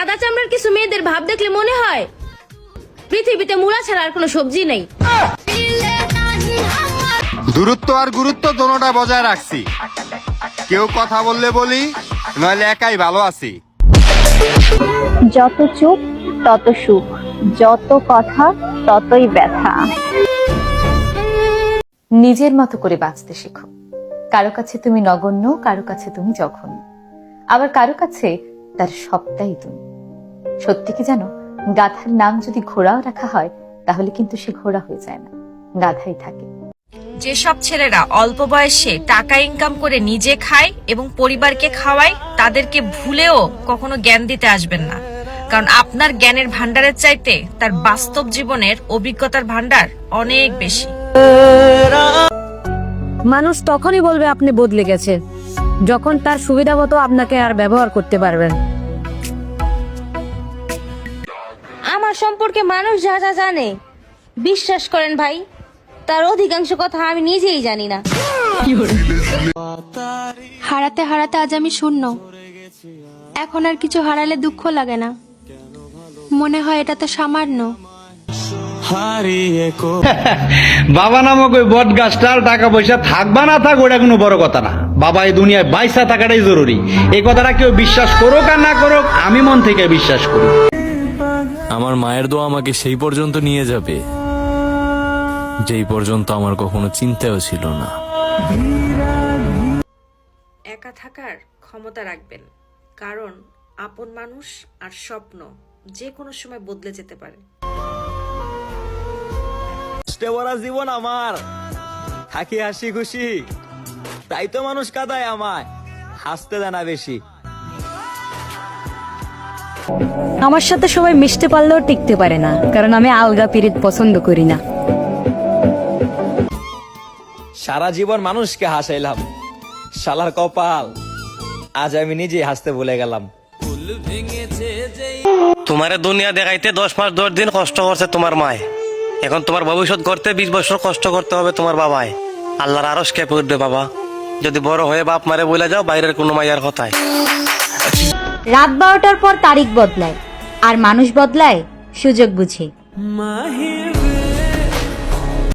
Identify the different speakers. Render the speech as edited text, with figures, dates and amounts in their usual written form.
Speaker 1: সাদা চামড়ার কিছু মেয়েদের ভাব দেখলে মনে হয় পৃথিবীতে মূলা ছাড়া আর কোনো সবজি নেই।
Speaker 2: দূরত্ব আর গুরুত্ব দোনোটা বজায় রাখছি। কেউ কথা বললে বলি, নইলে একাই ভালো আছি।
Speaker 3: যত চুপ তত সুখ, যত কথা ততই ব্যথা।
Speaker 4: নিজের মতো করে বাঁচতে শেখো। কারো কাছে তুমি নগণ্য, কারো কাছে তুমি জঘন্য, আবার কারো কাছে তার সবটাই তুমি। সত্যি কি জানো, গাধার নাম যদি ঘোড়াও রাখা হয় তাহলে কিন্তু সে ঘোড়া হয়ে যায় না, গাধাই থাকে।
Speaker 5: যেসব ছেলেরা অল্প বয়সে টাকা ইনকাম করে নিজে খায় এবং পরিবারকে খাওয়ায়, তাদেরকে ভুলেও কখনো জ্ঞান দিতে আসবেন না, কারণ আপনার জ্ঞানের ভান্ডারের চাইতে তার বাস্তব জীবনের অভিজ্ঞতার ভান্ডার অনেক বেশি।
Speaker 6: মানুষ তখনই বলবে আপনি বদলে গেছে যখন তার সুবিধা মতো আপনাকে আর ব্যবহার করতে পারবেন।
Speaker 1: আমার সম্পর্কে মানুষ যা যা জানে, বিশ্বাস করেন ভাই, তার অধিকাংশ কথা আমি নিজেই জানি না।
Speaker 7: হারাতে হারাতে আজ আমি শূন্য। এখন আর কিছু হারালে দুঃখ লাগে না, মনে হয় এটা তো সামান্য।
Speaker 8: বাবা নামক ওই বট গাছটার টাকা পয়সা থাকবা না থাক ওটা কোনো বড় কথা না। বাবা এই দুনিয়ায় বাইসা থাকাটাই জরুরি। এই কথাটা কেউ বিশ্বাস করুক আর না করুক, আমি মন থেকে বিশ্বাস করি।
Speaker 9: আমার মায়ের দোয়া আমাকে সেই পর্যন্ত নিয়ে যাবে যেই পর্যন্ত আমার কখনো চিন্তাও ছিল না।
Speaker 5: একা থাকার ক্ষমতা রাখবেন, কারণ আপন মানুষ আর স্বপ্ন যে কোনো সময় বদলে যেতে পারে।
Speaker 10: জীবন আমার, থাকি হাসি খুশি, তাই তো মানুষ কাঁদায় আমায়, হাসতে দেয় না বেশি।
Speaker 6: আমার সাথে সবাই মিশতে পারলেও টিকতে পারে না, কারণ আমি আলগা পিরিত পছন্দ করি না।
Speaker 10: সারা জীবন মানুষকে হাসাইলাম, শালার কপাল, আজ আমি নিজে হাসতে ভুলে গেলাম।
Speaker 11: তোমারে দুনিয়া দেখাইতে 10 মাস 10 দিন কষ্ট করছে তোমার মায়, এখন তোমার ভবিষ্যৎ করতে 20 বছর কষ্ট করতে হবে তোমার বাবায়। আল্লাহর আরশ কেঁপে উঠবে বাবা, যদি বড় হয়ে বাপ মারে বলে যাও বাইরের কোনো মাইয়ার কথায়।
Speaker 3: রাত 12টার পর তারিখ বদলায়, আর মানুষ বদলায় সুযোগ বুঝে।